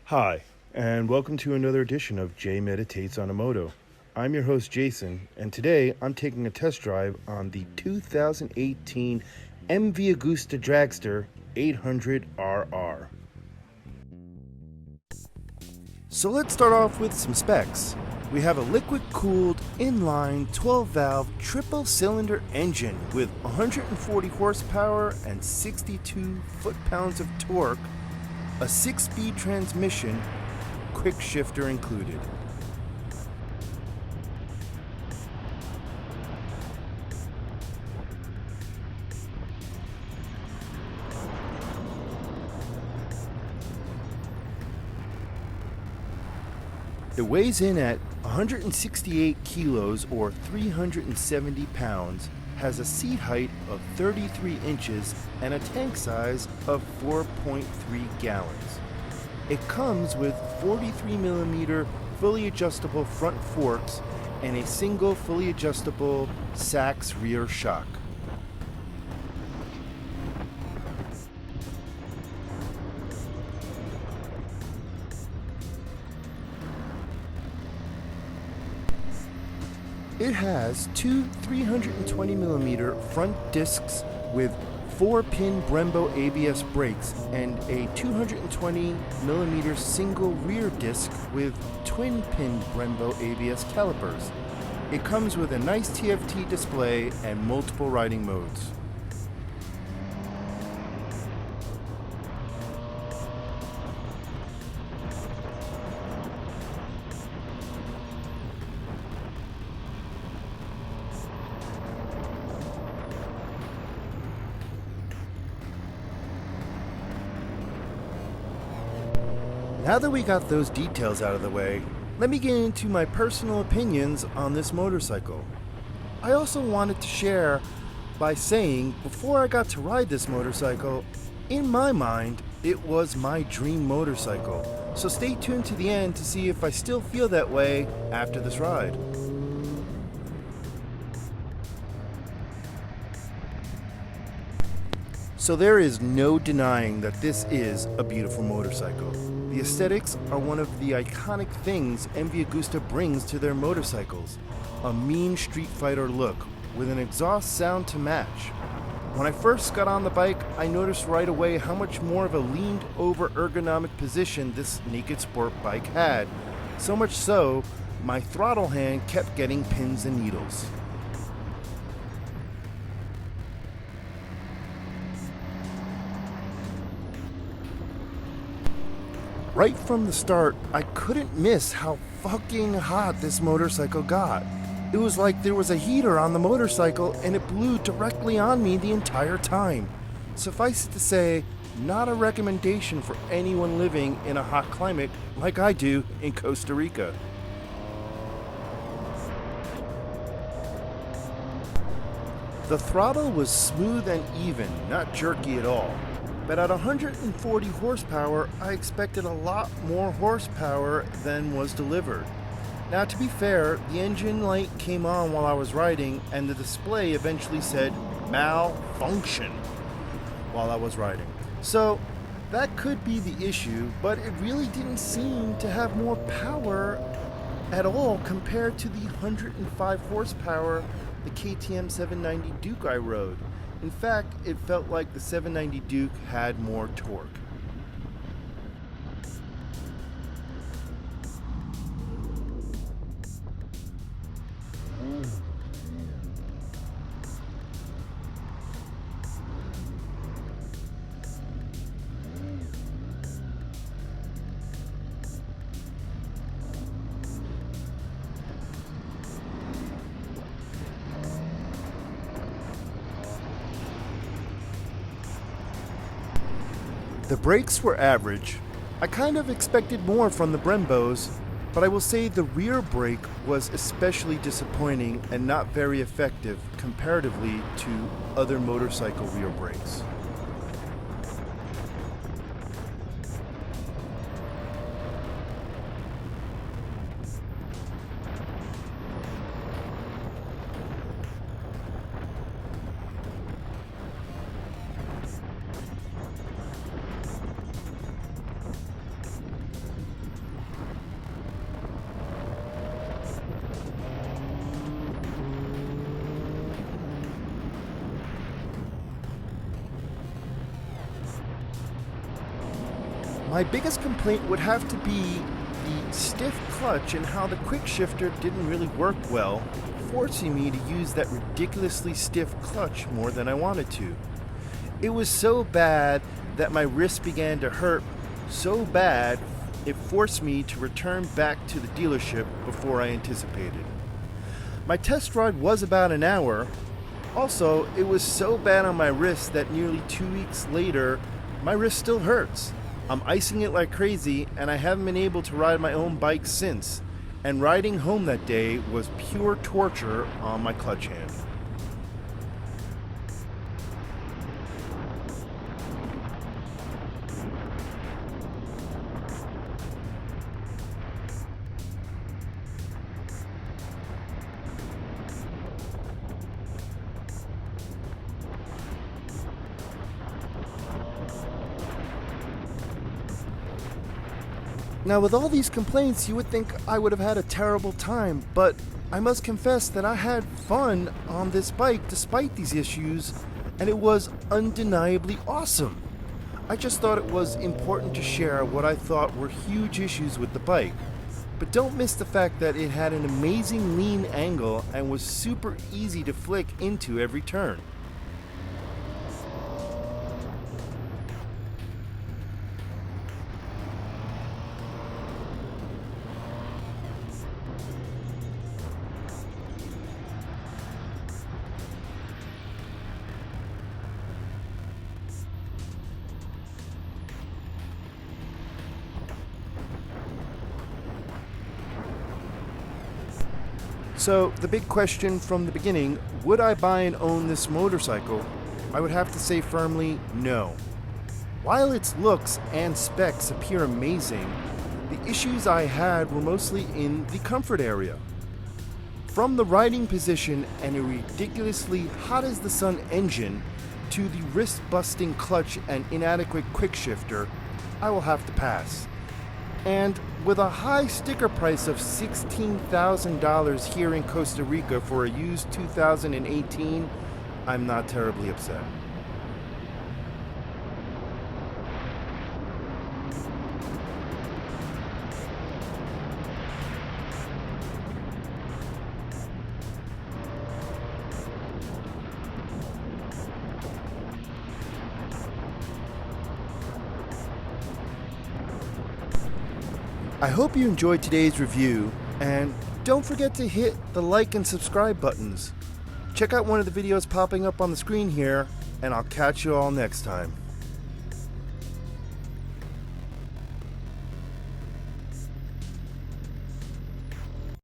Hi, and welcome to another edition of Jay Meditates on a Moto. I'm your host Jason, and today I'm taking a test drive on the 2018 MV Agusta Dragster 800RR. So let's start off with some specs. We have a liquid-cooled, inline, 12-valve, triple-cylinder engine with 140 horsepower and 62 foot-pounds of torque, a 6-speed transmission, quick shifter included. It weighs in at 168 kilos or 370 pounds, has a seat height of 33 inches and a tank size of 4.3 gallons. It comes with 43mm fully adjustable front forks and a single fully adjustable Sachs rear shock. It has two 320mm front discs with 4-pin Brembo ABS brakes and a 220mm single rear disc with twin-pin Brembo ABS calipers. It comes with a nice TFT display and multiple riding modes. Now that we got those details out of the way, let me get into my personal opinions on this motorcycle. I also wanted to share by saying, before I got to ride this motorcycle, in my mind, it was my dream motorcycle. So stay tuned to the end to see if I still feel that way after this ride. So there is no denying that this is a beautiful motorcycle. The aesthetics are one of the iconic things MV Agusta brings to their motorcycles. A mean Street Fighter look with an exhaust sound to match. When I first got on the bike, I noticed right away how much more of a leaned over ergonomic position this naked sport bike had. So much so, my throttle hand kept getting pins and needles. Right from the start, I couldn't miss how fucking hot this motorcycle got. It was like there was a heater on the motorcycle and it blew directly on me the entire time. Suffice it to say, not a recommendation for anyone living in a hot climate like I do in Costa Rica. The throttle was smooth and even, not jerky at all. But at 140 horsepower, I expected a lot more horsepower than was delivered. Now, to be fair, the engine light came on while I was riding, and the display eventually said malfunction while I was riding. So that could be the issue, but it really didn't seem to have more power at all compared to the 105 horsepower the KTM 790 Duke I rode. In fact, it felt like the 790 Duke had more torque. The brakes were average. I kind of expected more from the Brembos, but I will say the rear brake was especially disappointing and not very effective comparatively to other motorcycle rear brakes. My biggest complaint would have to be the stiff clutch and how the quick shifter didn't really work well, forcing me to use that ridiculously stiff clutch more than I wanted to. It was so bad that my wrist began to hurt so bad it forced me to return back to the dealership before I anticipated. My test ride was about an hour. Also, it was so bad on my wrist that nearly 2 weeks later, my wrist still hurts. I'm icing it like crazy, and I haven't been able to ride my own bike since. And riding home that day was pure torture on my clutch hand. Now, with all these complaints, you would think I would have had a terrible time, but I must confess that I had fun on this bike despite these issues, and it was undeniably awesome. I just thought it was important to share what I thought were huge issues with the bike. But don't miss the fact that it had an amazing lean angle and was super easy to flick into every turn. So, the big question from the beginning, would I buy and own this motorcycle? I would have to say firmly, no. While its looks and specs appear amazing, the issues I had were mostly in the comfort area. From the riding position and a ridiculously hot-as-the-sun engine to the wrist-busting clutch and inadequate quick shifter, I will have to pass. And with a high sticker price of $16,000 here in Costa Rica for a used 2018, I'm not terribly upset. I hope you enjoyed today's review, and don't forget to hit the like and subscribe buttons. Check out one of the videos popping up on the screen here, and I'll catch you all next time.